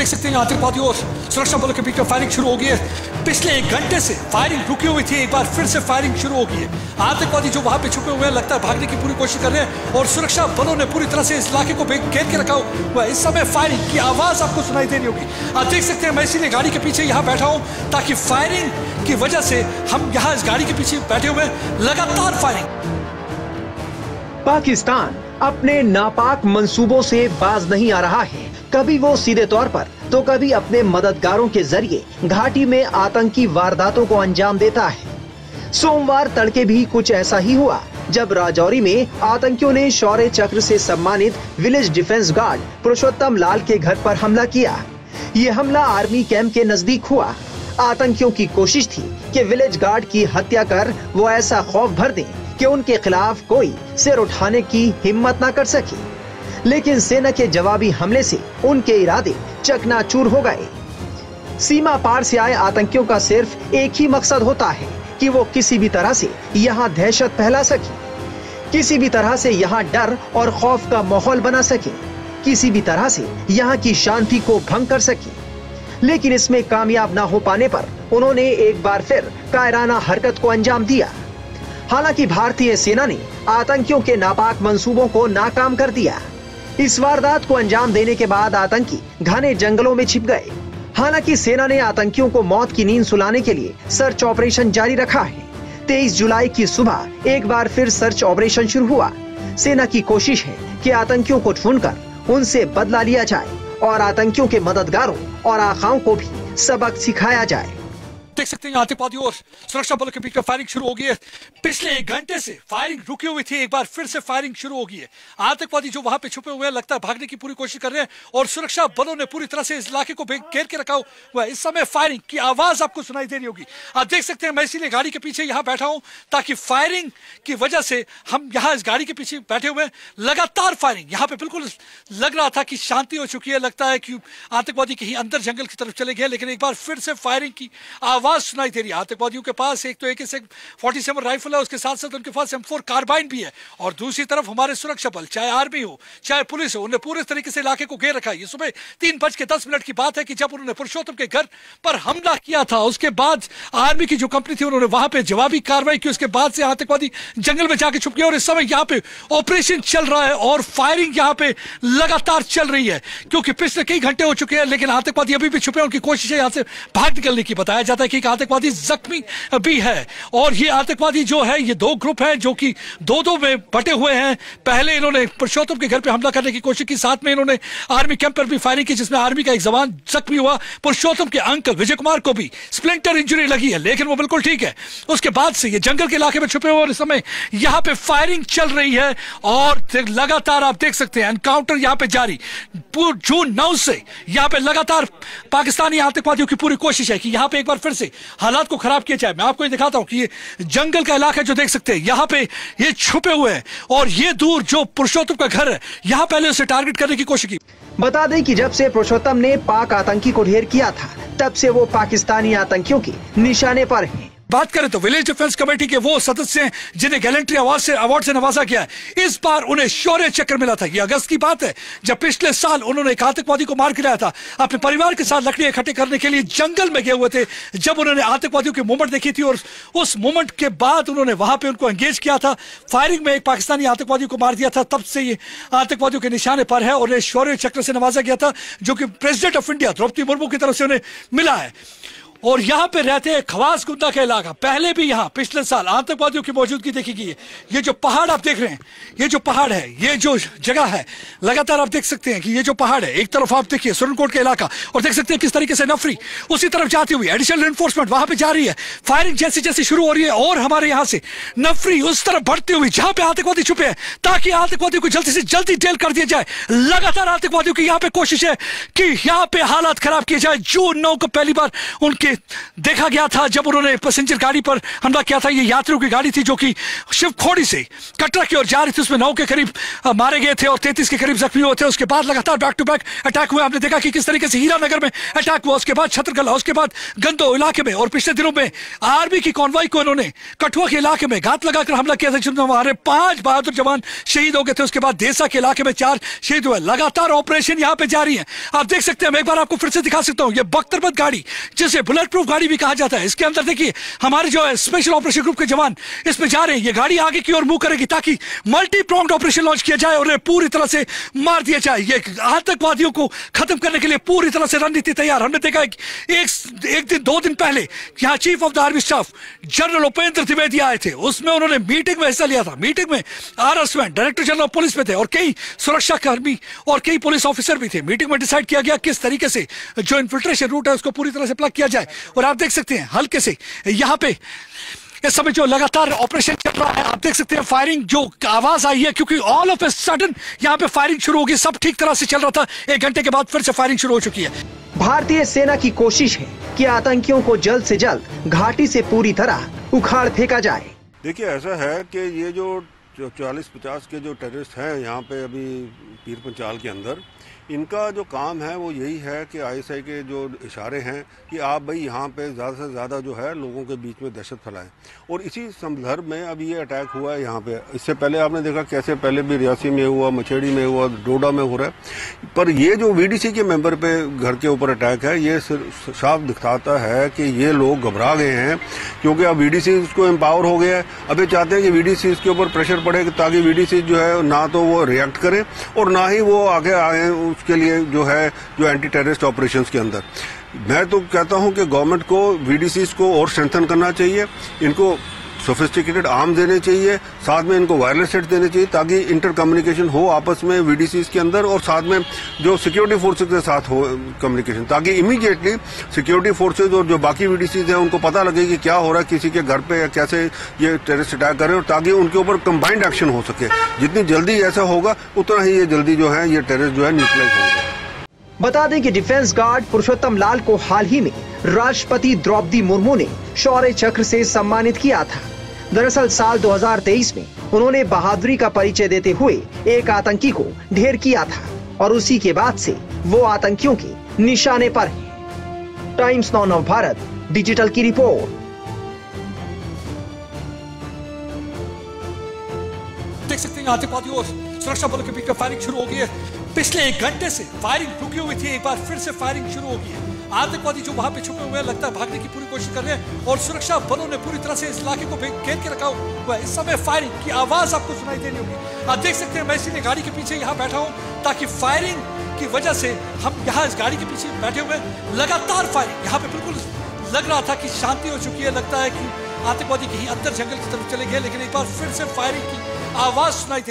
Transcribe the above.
सकते हैं आतंकवादियों और सुरक्षा बलों के बीच में फायरिंग शुरू हो गई है। पिछले 1 घंटे से फायरिंग रुकी हुई थी, एक बार फिर से फायरिंग शुरू हो गई है। आतंकवादी जो वहां पे छुपे हुए हैं लगता है भागने की पूरी कोशिश कर रहे हैं और सुरक्षा बलों ने पूरी तरह से इस इलाके को घेर के रखा हुआ है। इस समय फायरिंग की आवाज आपको सुनाई दे रही होगी। आप देख सकते हैं मैं इसीलिए गाड़ी के पीछे यहाँ बैठा हूं ताकि फायरिंग की वजह से हम यहाँ इस गाड़ी के पीछे बैठे हुए हैं, लगातार फायरिंग। पाकिस्तान अपने नापाक मंसूबों से बाज नहीं आ रहा है। कभी वो सीधे तौर पर तो कभी अपने मददगारों के जरिए घाटी में आतंकी वारदातों को अंजाम देता है। सोमवार तड़के भी कुछ ऐसा ही हुआ जब राजौरी में आतंकियों ने शौर्य चक्र से सम्मानित विलेज डिफेंस गार्ड पुरुषोत्तम लाल के घर पर हमला किया। ये हमला आर्मी कैंप के नजदीक हुआ। आतंकियों की कोशिश थी कि विलेज गार्ड की हत्या कर वो ऐसा खौफ भर दें कि उनके खिलाफ कोई सिर उठाने की हिम्मत न कर सके, लेकिन सेना के जवाबी हमले से उनके इरादे चकनाचूर हो गए। सीमा पार से आए आतंकियों का सिर्फ एक ही मकसद होता है कि वो किसी भी तरह से यहाँ दहशत फैला सके, किसी भी तरह से यहाँ डर और खौफ का माहौल बना सके, किसी भी तरह से यहाँ की शांति को भंग कर सके। लेकिन इसमें कामयाब न हो पाने पर उन्होंने एक बार फिर कायराना हरकत को अंजाम दिया। हालांकि भारतीय सेना ने आतंकियों के नापाक मंसूबों को नाकाम कर दिया। इस वारदात को अंजाम देने के बाद आतंकी घने जंगलों में छिप गए। हालांकि सेना ने आतंकियों को मौत की नींद सुलाने के लिए सर्च ऑपरेशन जारी रखा है। 23 जुलाई की सुबह एक बार फिर सर्च ऑपरेशन शुरू हुआ। सेना की कोशिश है कि आतंकियों को ढूंढकर उनसे बदला लिया जाए और आतंकियों के मददगारों और आखाओं को भी सबक सिखाया जाए। देख सकते हैं आतंकवादियों और सुरक्षा बलों के बीच में फायरिंग शुरू हो गई है। पिछले 1 घंटे से फायरिंग रुकी हुई थी, एक बार फिर से फायरिंग शुरू हो गई है। आतंकवादी जो वहां पे छुपे हुए हैं लगता है भागने की पूरी कोशिश कर रहे हैं और सुरक्षा बलों ने पूरी तरह से इस इलाके को घेर के रखा हुआ है। इस समय फायरिंग की आवाज आपको सुनाई दे रही होगी। आप देख सकते हैं मैं इसीलिए गाड़ी के पीछे यहाँ बैठा हूं ताकि फायरिंग की वजह से हम यहाँ इस गाड़ी के पीछे बैठे हुए हैं, लगातार फायरिंग। यहाँ पे बिल्कुल लग रहा था कि शांति हो चुकी है, लगता है कि आतंकवादी कहीं अंदर जंगल की तरफ चले गए, लेकिन एक बार फिर से फायरिंग की आवाज सुनाई दे रही है। आतंकवादियों के पास एक तो AK-47 राइफल है, उसके साथ साथ उनके पास M4 कार्बाइन भी है और दूसरी तरफ हमारे सुरक्षा बल, चाहे आर्मी हो चाहे पुलिस हो, उन्हें पूरे तरीके से इलाके को घेर रखा है। ये सुबह 3:10 की बात है कि जब उन्होंने पुरुषोत्तम के घर पर हमला किया था, उसके बाद आर्मी की जो कंपनी थी उन्होंने वहां पे जवाबी कार्रवाई की। उसके बाद से आतंकवादी जंगल में जाके छुप गए और इस समय यहाँ पे ऑपरेशन चल रहा है और फायरिंग यहाँ पे लगातार चल रही है क्योंकि पिछले कई घंटे हो चुके हैं, लेकिन आतंकवादी अभी भी छुपे हैं। उनकी कोशिश है यहाँ से भाग निकलने की। बताया जाता है कि आतंकवादी जख्मी भी है और ये आतंकवादी जो है ये 2 ग्रुप है जो कि 2-2 में बटे हुए हैं। पहले इन्होंने पुरुषोत्तम के घर पे हमला करने की कोशिश की, साथ में इन्होंने आर्मी कैंप पर भी फायरिंग की जिसमें आर्मी का एक जवान जख्मी हुआ। पुरुषोत्तम के अंकल विजय कुमार को भी स्प्लिंटर इंजरी लगी है, लेकिन वो बिल्कुल ठीक है। उसके बाद से ये जंगल के इलाके में छुपे हुए और इस समय यहाँ पे फायरिंग चल रही है और लगातार आप देख सकते हैं एनकाउंटर यहाँ पे जारी। जून 9 से यहाँ पे लगातार पाकिस्तानी आतंकवादियों की पूरी कोशिश है कि यहाँ पे एक बार फिर से हालात को खराब किया जाए। मैं आपको ये दिखाता हूं कि ये जंगल का इलाका जो देख सकते हैं, यहाँ पे ये छुपे हुए हैं और ये दूर जो पुरुषोत्तम का घर है, यहाँ पहले उसे टारगेट करने की कोशिश की। बता दें कि जब से पुरुषोत्तम ने पाक आतंकी को ढेर किया था, तब से वो पाकिस्तानी आतंकियों के निशाने पर हैं। बात करें तो विलेज डिफेंस कमेटी के वो सदस्य हैं जिन्हें गैलेंट्री अवार्ड से नवाजा गया है। इस बार उन्हें शौर्य चक्र मिला था। ये अगस्त की बात है जब पिछले साल उन्होंने एक आतंकवादी को मार गिराया था। अपने परिवार के साथ लकड़ियां इकट्ठे करने के लिए जंगल में गए हुए थे जब उन्होंने आतंकवादियों की मूवमेंट देखी थी और उस मूवमेंट के बाद उन्होंने वहां पे उनको एंगेज किया था। फायरिंग में एक पाकिस्तानी आतंकवादी को मार दिया था। तब से ये आतंकवादियों के निशाने पर है और उन्हें शौर्य चक्र से नवाजा गया था जो कि president of India Draupadi Murmu की तरफ से उन्हें मिला है। और यहाँ पे रहते हैं खवास गुंदा का इलाका। पहले भी यहाँ पिछले साल आतंकवादियों की मौजूदगी देखी गई है। ये जो पहाड़ आप देख रहे हैं, ये जो पहाड़ है, ये जो जगह है, लगातार आप देख सकते हैं कि ये जो पहाड़ है, एक तरफ आप देखिए सुरनकोट का इलाका और देख सकते हैं किस तरीके से नफरी उसी तरफ जाती हुई एडिशनल एनफोर्समेंट वहां पे जा रही है। फायरिंग जैसी जैसी शुरू हो रही है और हमारे यहाँ से नफरी उस तरफ बढ़ती हुई जहां पे आतंकवादी छुपे हैं ताकि आतंकवादियों को जल्दी से जल्दी ढेर कर दिया जाए। लगातार आतंकवादियों की यहाँ पे कोशिश है कि यहाँ पे हालात खराब किए जाए। जून 9 को पहली बार उनके ये देखा गया था जब उन्होंने पैसेंजर गाड़ी पर हमला किया था। ये यात्रियों की गाड़ी थी जो कि शिवखोड़ी से कटरा की ओर जा रही थी। उसमें 9 के करीब मारे गए थे और 33 के करीब जख्मी हुए थे। उसके बाद लगातार बैक टू बैक अटैक हुए। आपने देखा कि किस तरीके से हीरानगर में अटैक हुआ, उसके बाद छतरगला, उसके बाद गंदो इलाके में, और पिछले दिनों में आर्मी की कॉन्वॉय को इन्होंने कठुआ के इलाके में घात लगाकर हमला किया था, जिसमें हमारे 5 बहादुर जवान शहीद हो गए थे। उसके बाद देसा के इलाके में 4 शहीद हुए। लगातार ऑपरेशन यहाँ पे जारी है। आप देख सकते हैं, मैं एक बार आपको फिर से दिखा सकता हूँ, ये बख्तरबंद गाड़ी जिसे बुलेट प्रूफ गाड़ी भी कहा जाता है, इसके अंदर देखिए हमारे जो है स्पेशल ऑपरेशन ग्रुप के जवान इसमें जा रहे हैं। ये गाड़ी आगे की ओर मूव करेगी ताकि मल्टी प्रोंग्ड ऑपरेशन लॉन्च किया जाए और उन्हें पूरी तरह से मार दिया जाए। ये आतंकवादियों को खत्म करने के लिए पूरी तरह से रणनीति तैयार। हमने देखा एक दिन 2 दिन पहले यहाँ chief of the army staff general Upendra Dwivedi आए थे। उसमें उन्होंने मीटिंग में हिस्सा लिया था। मीटिंग में RSN director general of police में थे और कई सुरक्षा कर्मी और कई पुलिस ऑफिसर भी थे। मीटिंग में डिसाइड किया गया किस तरीके से जो इन्फिल्ट्रेशन रूट है उसको पूरी तरह से प्लग किया जाए। और आप देख सकते हैं हल्के से यहाँ पे इस समय जो लगातार ऑपरेशन चल रहा है, आप देख सकते हैं फायरिंग जो आवाज आई है, क्योंकि ऑल ऑफ ए सडन यहाँ पे फायरिंग शुरू होगी। सब ठीक तरह से चल रहा था, 1 घंटे के बाद फिर से फायरिंग शुरू हो चुकी है। भारतीय सेना की कोशिश है कि आतंकियों को जल्द से जल्द घाटी से पूरी तरह उखाड़ फेंका जाए। देखिए, ऐसा है कि ये जो 40-50 के जो टेररिस्ट हैं यहाँ पे अभी पीर पंचाल के अंदर, इनका जो काम है वो यही है कि ISI के जो इशारे हैं कि आप भाई यहाँ पे ज़्यादा से ज़्यादा जो है लोगों के बीच में दहशत फैलाएं। और इसी संदर्भ में अभी ये अटैक हुआ है यहाँ पे। इससे पहले आपने देखा कैसे पहले भी रियासी में हुआ, मछेड़ी में हुआ, डोडा में हो रहा है। पर ये जो VDC के मेंबर पे घर के ऊपर अटैक है, ये साफ दिखाता है कि ये लोग घबरा गए हैं, क्योंकि अब VDC उसको एम्पावर हो गया है। अब ये चाहते हैं कि VDC इसके ऊपर प्रेशर पड़े ताकि VDC जो है ना तो वो रिएक्ट करे और ना ही वो आगे आए उसके लिए जो है जो एंटी टेररिस्ट ऑपरेशंस के अंदर। मैं तो कहता हूं कि गवर्नमेंट को VDCs को और स्ट्रेंथन करना चाहिए, इनको सोफिस्टिकेटेड आर्म देने चाहिए, साथ में इनको वायरलेस सेट देने चाहिए ताकि इंटर कम्युनिकेशन हो आपस में VDCs के अंदर, और साथ में जो सिक्योरिटी फोर्सेज के साथ हो कम्युनिकेशन, ताकि इमीडिएटली सिक्योरिटी फोर्सेज और जो बाकी VDCs हैं उनको पता लगे कि क्या हो रहा है किसी के घर पे या कैसे ये टेररिस्ट अटैक करें, और ताकि उनके ऊपर कंबाइंड एक्शन हो सके। जितनी जल्दी ऐसा होगा उतना ही ये जल्दी जो है ये टेररिस्ट जो है न्यूट्रलाइज होंगे। बता दें कि डिफेंस गार्ड पुरुषोत्तम लाल को हाल ही में राष्ट्रपति द्रौपदी मुर्मू ने शौर्य चक्र से सम्मानित किया था। दरअसल साल 2023 में उन्होंने बहादुरी का परिचय देते हुए एक आतंकी को ढेर किया था और उसी के बाद से वो आतंकियों के निशाने पर है। टाइम्स नाउ नव भारत डिजिटल की रिपोर्ट। देख सकते हैं आतंकवादियों और सुरक्षा बलों के बीच में फायरिंग शुरू हो गई है। पिछले 1 घंटे से फायरिंग रुकी हुई थी, एक बार फिर से फायरिंग शुरू हो गई है। आतंकवादी जो वहां पे छुपे हुए हैं लगता है भागने की पूरी कोशिश कर रहे हैं और सुरक्षा बलों ने पूरी तरह से इस इलाके को घेर के रखा हुआ है। इस समय फायरिंग की आवाज आपको सुनाई देनी होगी। आप देख सकते हैं मैं इसीलिए गाड़ी के पीछे यहाँ बैठा हूँ ताकि फायरिंग की वजह से हम यहाँ इस गाड़ी के पीछे बैठे हुए लगातार फायरिंग यहाँ पे बिल्कुल लग रहा था कि शांति हो चुकी है। लगता है कि आतंकवादी कहीं अंदर जंगल की तरफ चले गए, लेकिन एक बार फिर से फायरिंग की आवाज सुनाई